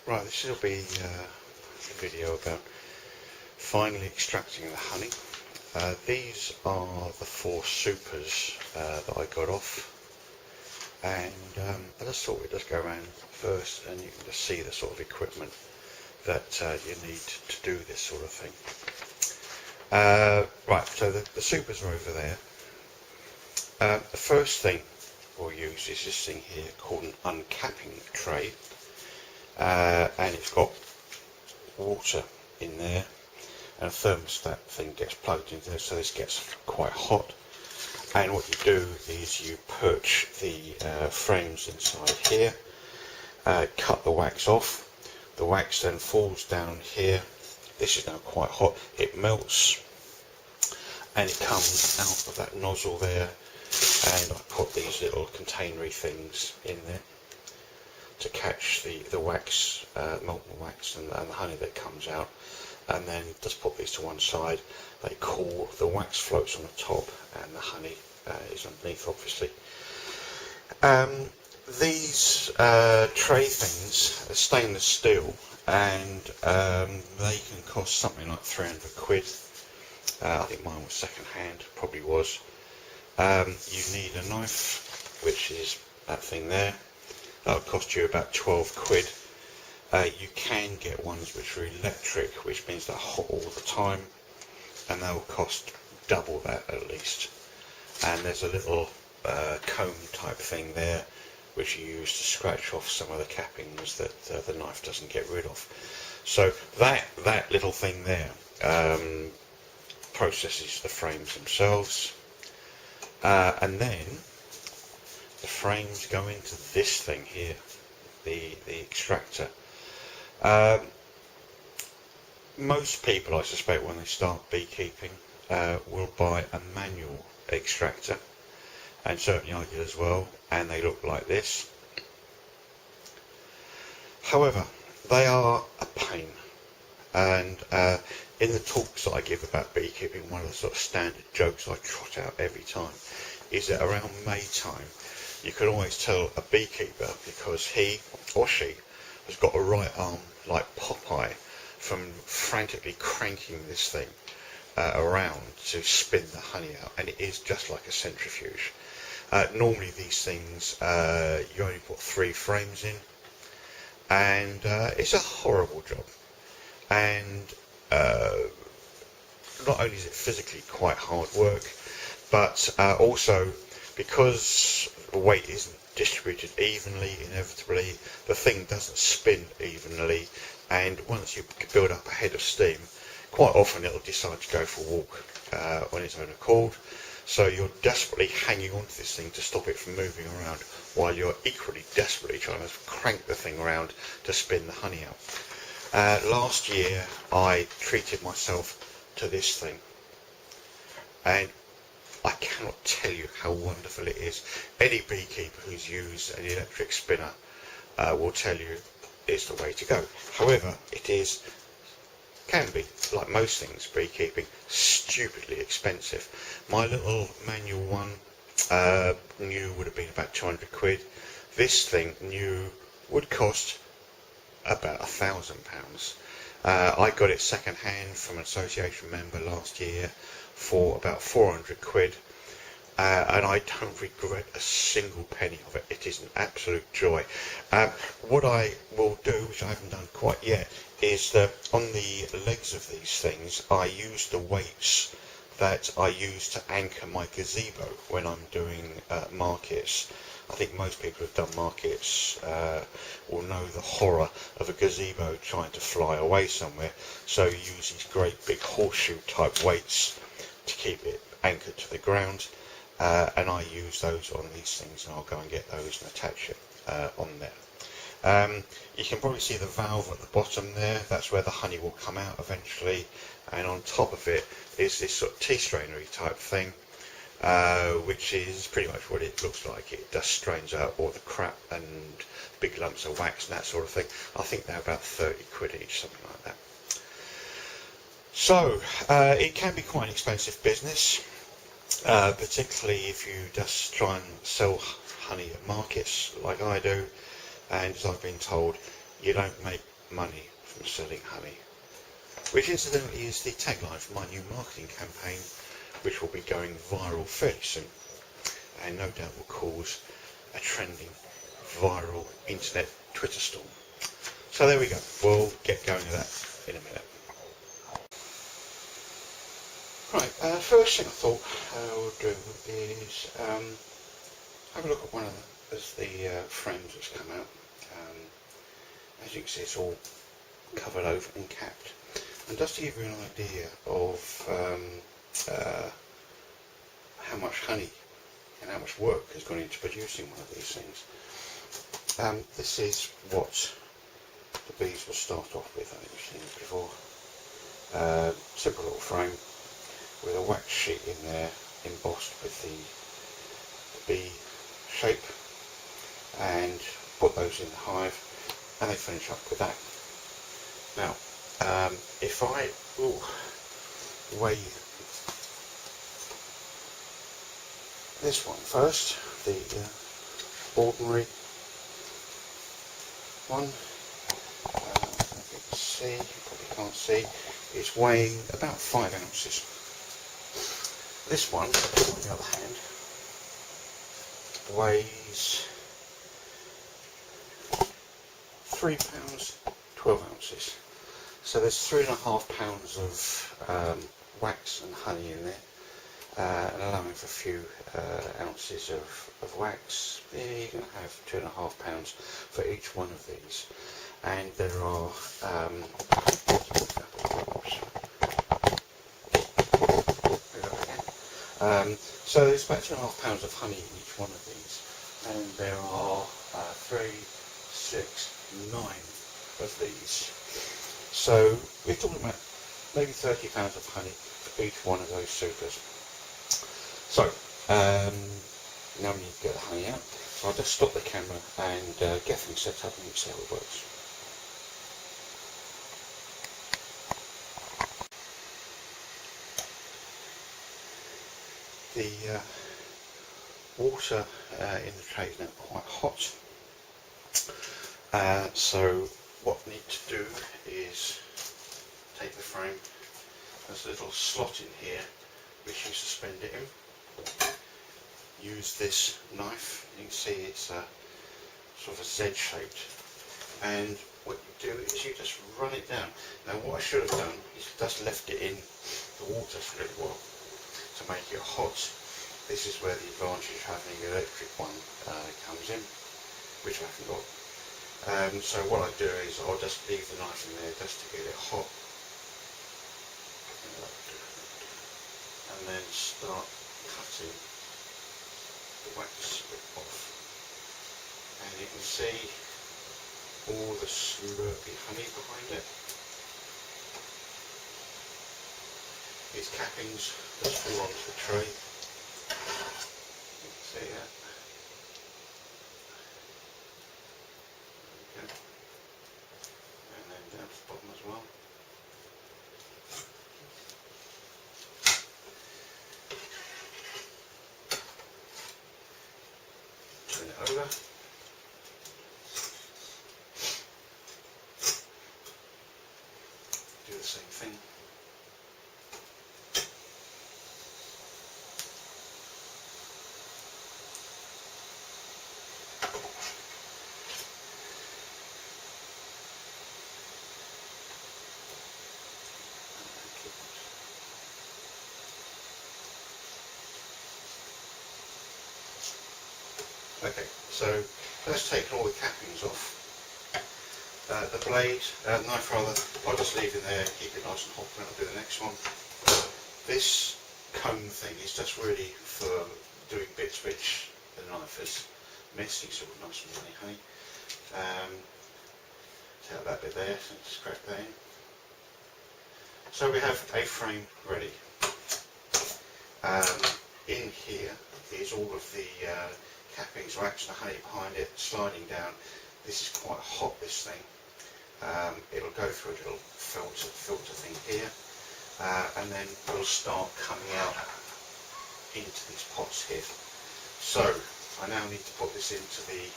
Right, this will be a video about finally extracting the honey. These are the 4 supers that I got off, and I just thought we'd just go around first and you can just see the sort of equipment that you need to do this sort of thing. Right, so the supers are over there. The first thing we'll use is this thing here called an uncapping tray. And it's got water in there, and a thermostat thing gets plugged into there, so this gets quite hot. And what you do is you perch the frames inside here, cut the wax off. The wax then falls down here. This is now quite hot. It melts and it comes out of that nozzle there, and I put these little containery things in there to catch the wax, molten wax and the honey that comes out, and then just put these to one side. They cool, the wax floats on the top and the honey is underneath, obviously. These tray things are stainless steel, and they can cost something like 300 quid. I think mine was second hand, probably was. You need a knife, which is that thing there. That'll cost you about 12 quid. You can get ones which are electric, which means they're hot all the time, and they'll cost double that at least. And there's a little comb type thing there which you use to scratch off some of the cappings that the knife doesn't get rid of. So that little thing there processes the frames themselves, and then the frames go into this thing here, the extractor. Most people, I suspect, when they start beekeeping, will buy a manual extractor, and certainly I did as well, and they look like this. However, they are a pain, and in the talks that I give about beekeeping, one of the sort of standard jokes I trot out every time is that around May time you can always tell a beekeeper because he or she has got a right arm like Popeye from frantically cranking this thing around to spin the honey out, and it is just like a centrifuge. Normally these things you only put 3 frames in, and it's a horrible job, and not only is it physically quite hard work, but also because the weight isn't distributed evenly, inevitably the thing doesn't spin evenly, and once you build up a head of steam, quite often it'll decide to go for a walk on its own accord, so you're desperately hanging on to this thing to stop it from moving around, while you're equally desperately trying to crank the thing around to spin the honey out. Last year I treated myself to this thing, and I cannot tell you how wonderful it is. Any beekeeper who's used an electric spinner will tell you it's the way to go. However, it can be, like most things beekeeping, stupidly expensive. My little manual one, new, would have been about 200 quid. This thing, new, would cost about £1,000. I got it second hand from an association member last year for about 400 quid, and I don't regret a single penny of it. It is an absolute joy. What I will do, which I haven't done quite yet, is that on the legs of these things I use the weights that I use to anchor my gazebo when I'm doing markets. I think most people who've done markets will know the horror of a gazebo trying to fly away somewhere, so you use these great big horseshoe type weights to keep it anchored to the ground, and I use those on these things, and I'll go and get those and attach it on there. You can probably see the valve at the bottom there. That's where the honey will come out eventually, and on top of it is this sort of tea strainery type thing, which is pretty much what it looks like. It just strains out all the crap and big lumps of wax and that sort of thing. I think they're about 30 quid each, something like that. So it can be quite an expensive business, particularly if you just try and sell honey at markets like I do, and as I've been told, you don't make money from selling honey, which incidentally is the tagline for my new marketing campaign, which will be going viral fairly soon, and no doubt will cause a trending viral internet Twitter storm. So there we go, we'll get going with that in a minute. Right, first thing I thought I would do is have a look at one of the frames that's come out. As you can see, it's all covered over and capped. And just to give you an idea of how much honey and how much work has gone into producing one of these things, this is what the bees will start off with. I think you've seen it before. Simple little frame with a wax sheet in there embossed with the bee shape, and put those in the hive, and they finish up with that. Now, if I weigh this one first, the ordinary one, you can see, you probably can't see, it's weighing about 5 ounces. This one, on the other hand, weighs 3 pounds 12 ounces. So there's 3.5 pounds of wax and honey in there, and allowing for a few ounces of wax. You're going to have 2.5 pounds for each one of these. And there are so there's about 2.5 pounds of honey in each one of these, and there are 3, 6, 9 of these. So we're talking about maybe 30 pounds of honey for each one of those supers. So now we need to get the honey out. So I'll just stop the camera and get things set up and see how it works. The water in the tray is now quite hot, so what we need to do is take the frame. There's a little slot in here which you suspend it in. Use this knife, you can see it's sort of a Z shaped, and what you do is you just run it down. Now what I should have done is just left it in the water for a little while to make it hot. This is where the advantage of having an electric one comes in, which I haven't got. So what I do is I'll just leave the knife in there just to get it hot, and then start cutting the wax off. And you can see all the slurpy honey behind it. These cappings just fall onto the tray. You can see that. Okay. And then down to the bottom as well. Turn it over. Do the same thing. Okay, so that's taken all the cappings off. The blade, knife rather, I'll just leave it there, keep it nice and hot when I do the next one. This comb thing is just really for doing bits which the knife has missed. You can see all nice and honey. Take out that bit there, so just crack that in. So we have a frame ready. In here is all of the cappings, wax and honey behind it, sliding down. This is quite hot, this thing. It'll go through a little filter thing here, and then it'll start coming out into these pots here. So I now need to put this into the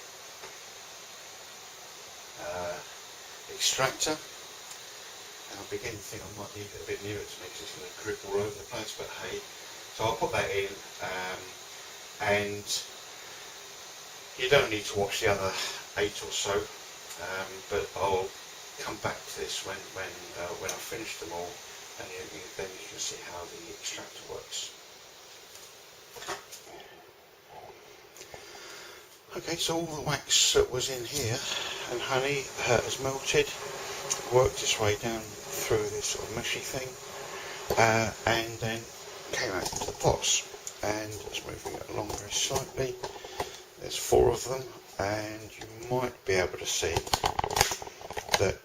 extractor. And I'm beginning to think I might leave it a bit nearer to me because it's going to drip all over the place, but hey. So I'll put that in, and you don't need to watch the other 8 or so, but I'll come back to this when I've finished them all, and then you can see how the extractor works. Okay, so all the wax that was in here and honey has melted, worked its way down through this sort of mushy thing, and then came out into the pots. And it's moving it along very slightly. There's 4 of them, and you might be able to see that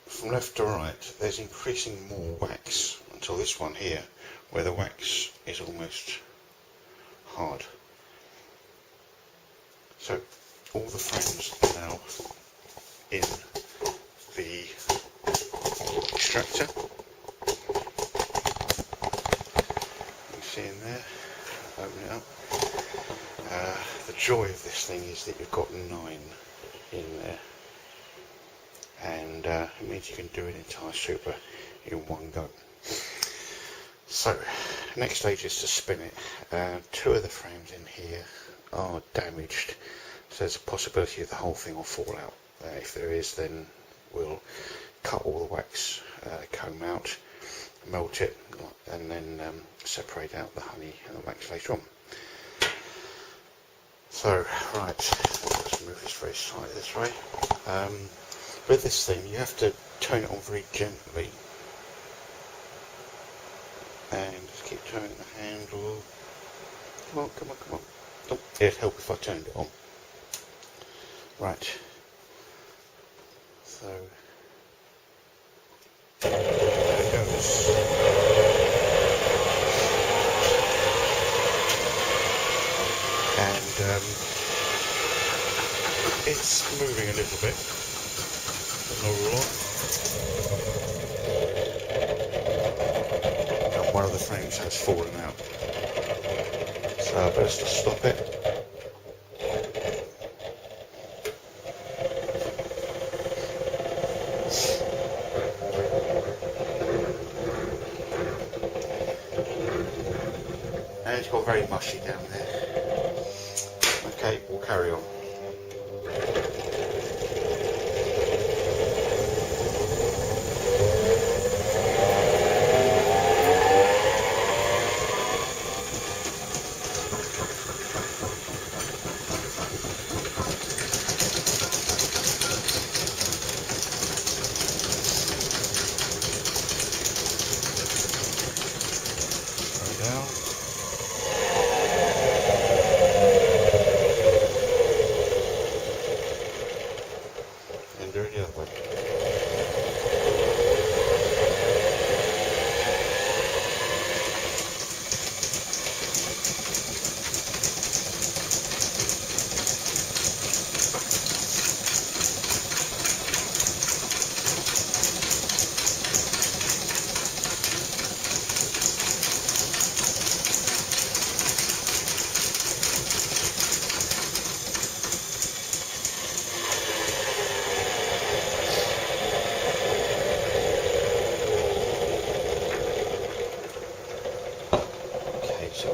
from left to right there's increasing more wax until this one here, where the wax is almost hard. So all the frames are now in the extractor. You can see in there, open it up. The joy of this thing is that you've got 9 in there, and it means you can do an entire super in one go. So, next stage is to spin it. 2 of the frames in here are damaged, so there's a possibility the whole thing will fall out. If there is, then we'll cut all the wax comb out, melt it, and then separate out the honey and the wax later on. So, right, let's move this very slightly this way. With this thing, you have to turn it on very gently, and just keep turning the handle. Come on, come on, come on. Oh, it'd help if I turned it on. Right. So there it goes. And it's moving a little bit, but not a lot. And one of the frames has fallen out. So I better just stop it. And it's got very mushy down there. Okay, we'll carry on. Down. And do it the other way. Okay, so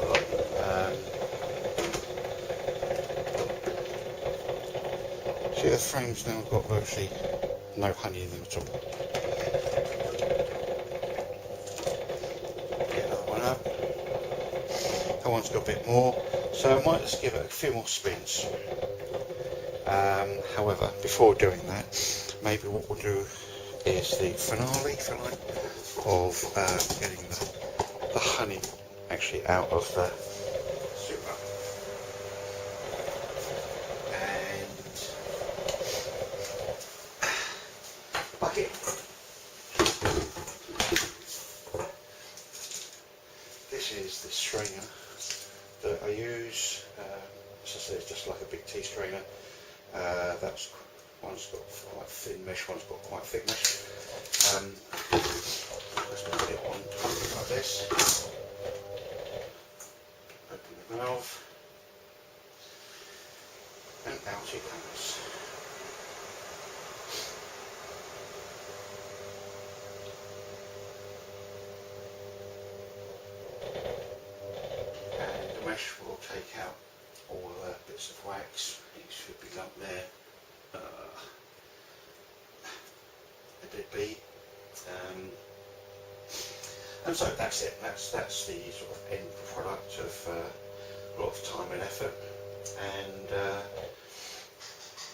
see, the frame's now got virtually no honey in them at all. Get that one up. That one's got a bit more, so I might just give it a few more spins. However, before doing that, maybe what we'll do is the finale, if you like, of getting the honey actually out of the super. And bucket. This is the strainer that I use. As I said, it's just like a big tea strainer. That's one's got quite thin mesh, one's got quite thick mesh. Just put it on like this. Open the valve, and out it comes. finish, we'll take out all the bits of wax. It should be lumped there. A bit B. And so that's it. That's the sort of end product of a lot of time and effort. And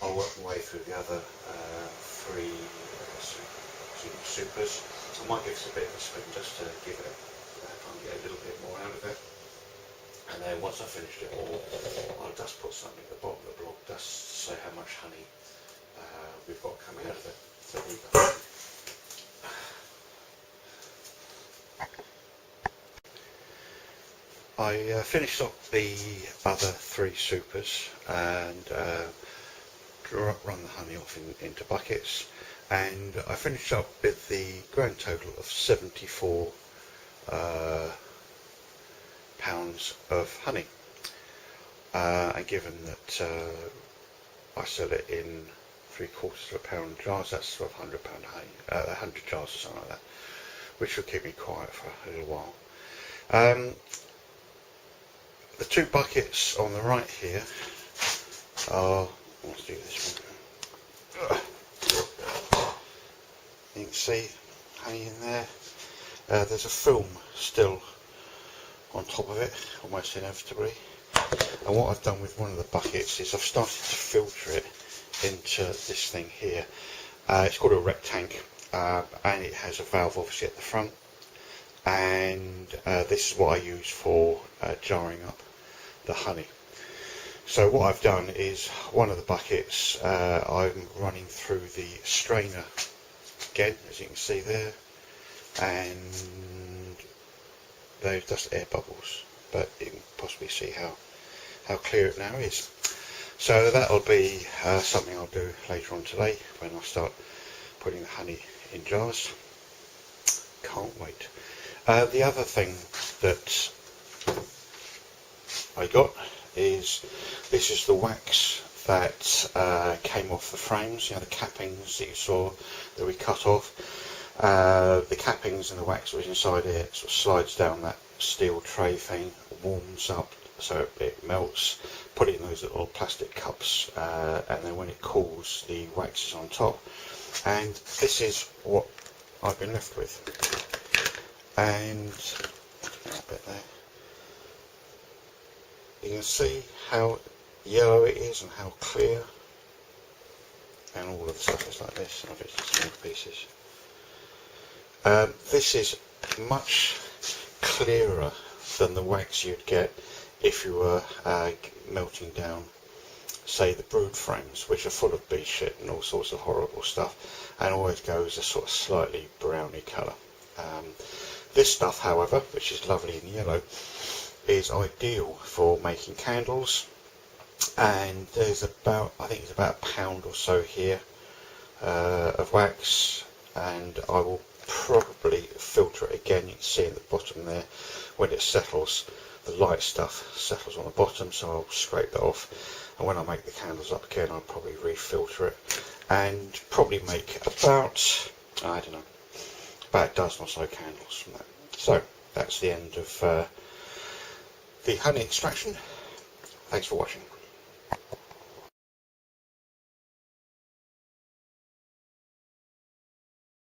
I'll work my way through the other three supers. I might give this a bit of a spin just to give it, try and get a little bit more out of it. And then once I've finished it all, I'll just put something at the bottom of the blog just to say how much honey we've got coming out of it. So there we go. I finished up the other three supers and run the honey off into buckets, and I finished up with the grand total of 74 pounds of honey. And given that I sell it in 3/4 pound jars, that's sort of £100 honey, 100 jars or something like that, which will keep me quiet for a little while. The two buckets on the right here are, let's do this one. You can see honey in there. There's a film still on top of it, almost inevitably. And what I've done with one of the buckets is I've started to filter it into this thing here. It's called a Rectank, and it has a valve obviously at the front. And this is what I use for jarring up the honey. So what I've done is one of the buckets I'm running through the strainer again, as you can see there, and they're just air bubbles, but you can possibly see how clear it now is. So that'll be something I'll do later on today when I start putting the honey in jars. Can't wait. The other thing that I got is, this is the wax that came off the frames, you know, the cappings that you saw that we cut off. The cappings and the wax that was inside here sort of slides down that steel tray thing, warms up so it melts, put it in those little plastic cups, and then when it cools the wax is on top. And this is what I've been left with. And that bit there, you can see how yellow it is and how clear, and all of the stuff is like this, and it's just small pieces. This is much clearer than the wax you'd get if you were melting down, say, the brood frames, which are full of bee shit and all sorts of horrible stuff, and always goes a sort of slightly browny colour. This stuff, however, which is lovely in yellow, is ideal for making candles, and there's about, I think it's about a pound or so here of wax, and I will probably filter it again. You can see at the bottom there, when it settles, the light stuff settles on the bottom, so I'll scrape that off, and when I make the candles up again, I'll probably refilter it, and probably make about, I don't know, about a dozen or so candles from that. So that's the end of the honey extraction. Thanks for watching.